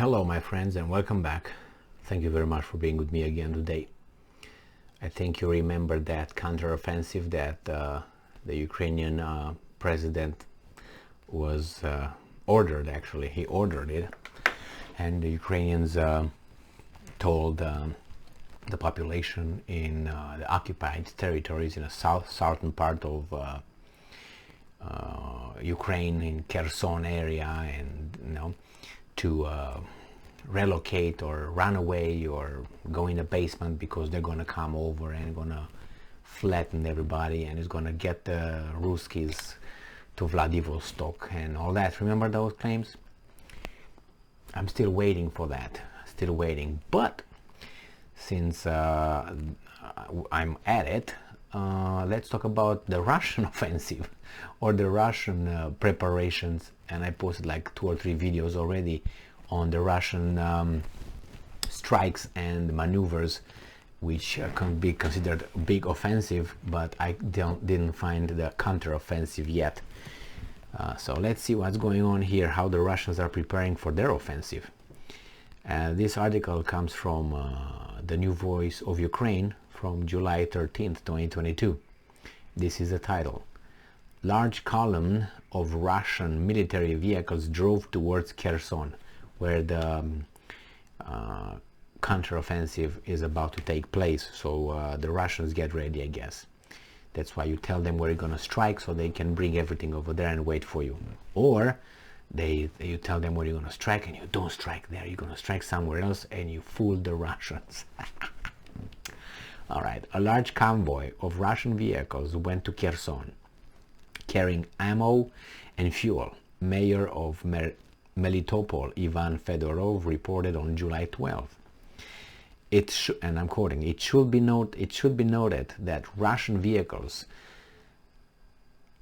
Hello my friends and welcome back. Thank you very much for being with me again today. I think you remember that counteroffensive that the Ukrainian president was ordered. Actually, he ordered it, and the Ukrainians told the population in the occupied territories in the southern part of Ukraine, in Kherson area, and to relocate or run away or go in the basement because they're gonna come over and gonna flatten everybody and it's gonna get the Ruskies to Vladivostok and all that. Remember those claims? I'm still waiting for that, still waiting. But since I'm at it, let's talk about the Russian offensive or the Russian preparations. And I posted like 2 or 3 videos already on the Russian strikes and maneuvers, which can be considered a big offensive, but I didn't find the counteroffensive yet. So let's see what's going on here, how the Russians are preparing for their offensive. This article comes from the New Voice of Ukraine from July 13th, 2022. This is the title. Large column of Russian military vehicles drove towards Kherson, where the counteroffensive is about to take place. So the Russians get ready, I guess. That's why you tell them where you're gonna strike, so they can bring everything over there and wait for you. Or you tell them where you're gonna strike and you don't strike there. You're gonna strike somewhere else and you fool the Russians. All right, a large convoy of Russian vehicles went to Kherson, carrying ammo and fuel. Mayor of Melitopol, Ivan Fedorov, reported on July 12th. And I'm quoting, it should be noted that Russian vehicles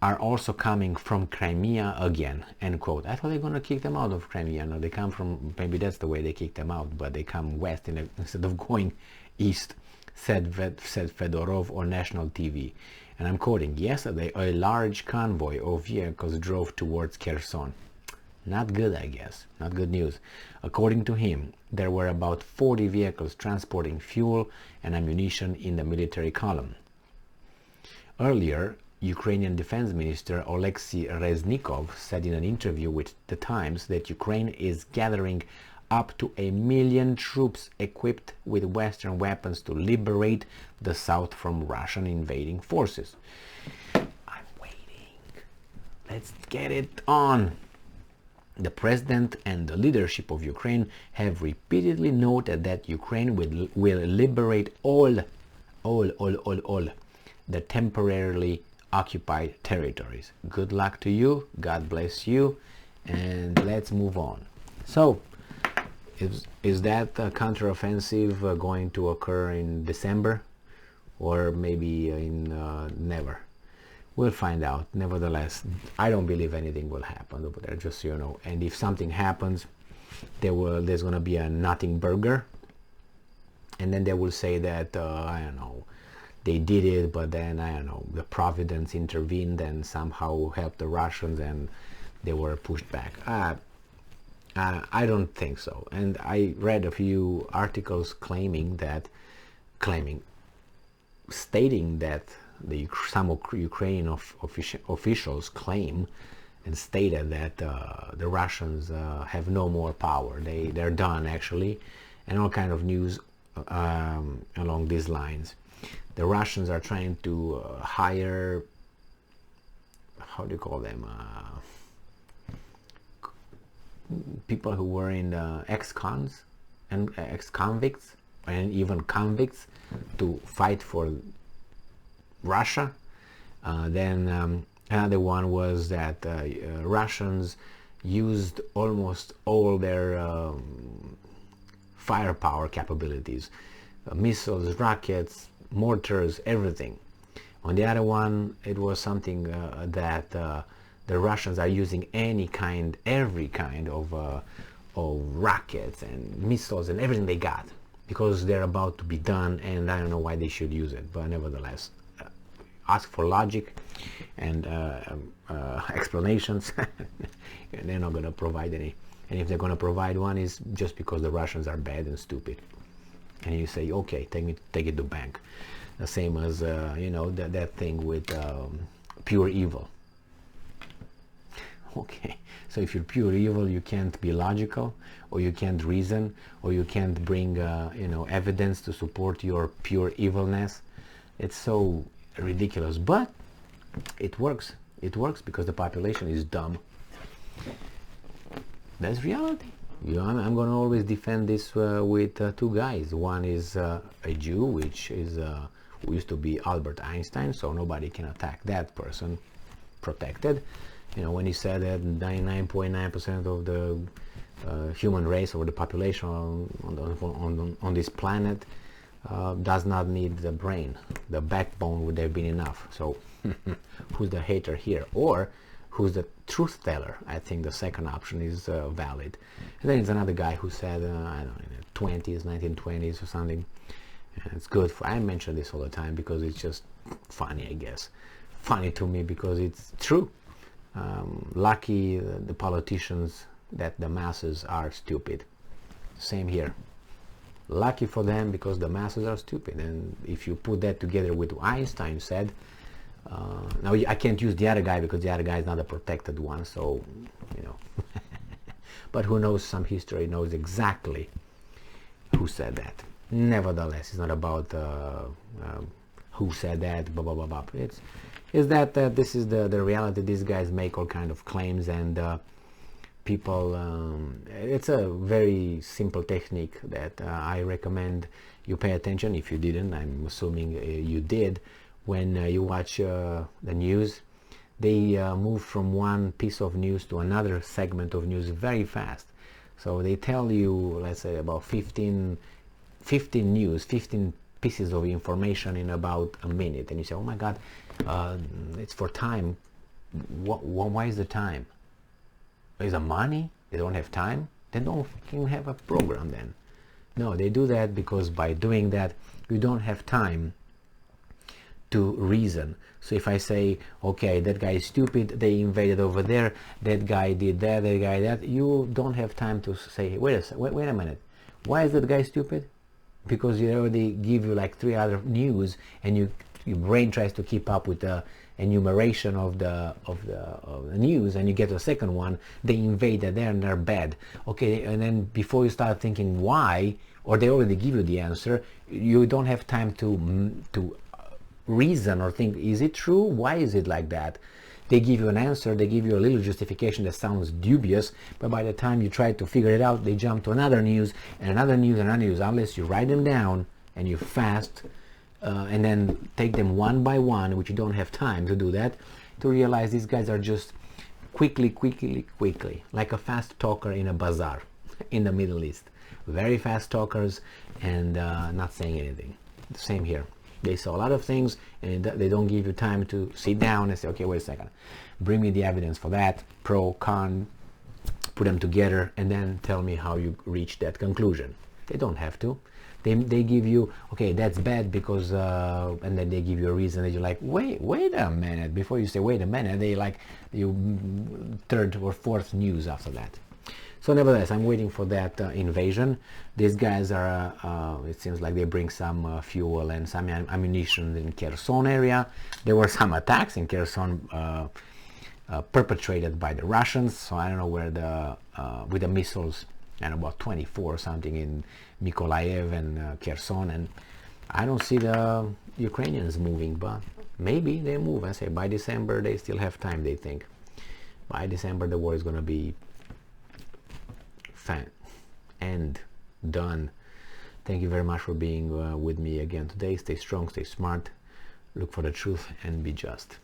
are also coming from Crimea again, end quote. I thought they were going to kick them out of Crimea. No, they come from, maybe that's the way they kick them out, but they come west instead of going east, said Fedorov on national TV. And I'm quoting, yesterday a large convoy of vehicles drove towards Kherson. Not good, I guess. Not good news. According to him, there were about 40 vehicles transporting fuel and ammunition in the military column. Earlier, Ukrainian Defense Minister Oleksiy Reznikov said in an interview with The Times that Ukraine is gathering up to 1 million troops equipped with Western weapons to liberate the south from Russian invading forces. I'm waiting. Let's get it on. The president and the leadership of Ukraine have repeatedly noted that Ukraine will liberate all the temporarily occupied territories. Good luck to you. God bless you. And let's move on. So, is that counteroffensive going to occur in December or maybe in never? We'll find out. Nevertheless, I don't believe anything will happen over there, just so you know. And if something happens, there's going to be a nothing burger. And then they will say that, I don't know, they did it, but then, I don't know, the Providence intervened and somehow helped the Russians and they were pushed back. I don't think so. And I read a few articles stating that some Ukrainian officials claim and stated that the Russians have no more power. They're done, actually, and all kind of news along these lines. The Russians are trying to hire, how do you call them, people who were in the ex-cons and ex-convicts and even convicts to fight for Russia. Then another one was that Russians used almost all their firepower capabilities, missiles, rockets, mortars, everything. On the other one, it was something that the Russians are using every kind of rockets and missiles and everything they got, because they're about to be done, and I don't know why they should use it, but nevertheless, ask for logic and explanations. They're not going to provide and if they're going to provide one, is just because the Russians are bad and stupid. And you say, okay, take it to bank. The same as that thing with pure evil. Okay, so if you're pure evil, you can't be logical, or you can't reason, or you can't bring evidence to support your pure evilness. It's so ridiculous, but it works. It works because the population is dumb. That's reality. I'm going to always defend this with two guys. One is a Jew, which is who used to be Albert Einstein, so nobody can attack that person, protected. When he said that 99.9% of the human race or the population on this planet does not need the brain. The backbone would have been enough. So who's the hater here? Or who's the truth teller? I think the second option is valid. And then there's another guy who said, I don't know, in the 20s, 1920s or something. And it's good. I mention this all the time because it's just funny, I guess. Funny to me because it's true. Lucky the politicians that the masses are stupid. Same here. Lucky for them because the masses are stupid. And if you put that together with what Einstein said, now I can't use the other guy because the other guy is not a protected one, so but who knows some history knows exactly who said that. Nevertheless, it's not about who said that, blah blah blah blah. It's that this is the reality. These guys make all kind of claims, and people, it's a very simple technique that I recommend you pay attention. If you didn't, I'm assuming you did. When you watch the news, they move from one piece of news to another segment of news very fast. So they tell you, let's say, about 15 pieces of information in about a minute, and you say, oh my god, it's for time. Why is the time? Is it money? They don't have time? They don't fucking have a program then. No, they do that because by doing that you don't have time to reason. So if I say, okay, that guy is stupid, they invaded over there, that guy did that, that guy that, you don't have time to say, wait a minute, why is that guy stupid? Because you already give you like 3 other news, and your brain tries to keep up with the enumeration of the news, and you get a second one, they invaded there and they're bad. Okay, and then before you start thinking why, or they already give you the answer, you don't have time to reason or think, is it true? Why is it like that? They give you an answer, they give you a little justification that sounds dubious, but by the time you try to figure it out, they jump to another news and another news and another news, unless you write them down and you fast and then take them one by one, which you don't have time to do that, to realize these guys are just quickly, like a fast talker in a bazaar in the Middle East. Very fast talkers and not saying anything. The same here. They saw a lot of things, and they don't give you time to sit down and say, okay, wait a second, bring me the evidence for that, pro, con, put them together, and then tell me how you reach that conclusion. They don't have to. They give you, okay, that's bad because, and then they give you a reason that you're like, wait a minute. Before you say, wait a minute, they like you third or fourth news after that. So nevertheless, I'm waiting for that invasion. These guys are, it seems like they bring some fuel and some ammunition in Kherson area. There were some attacks in Kherson perpetrated by the Russians. So I don't know where with the missiles, and about 24 or something in Mykolaiv and Kherson. And I don't see the Ukrainians moving, but maybe they move. I say by December, they still have time, they think. By December, the war is going to be and done. Thank you very much for being with me again today. Stay strong, stay smart, look for the truth, and be just.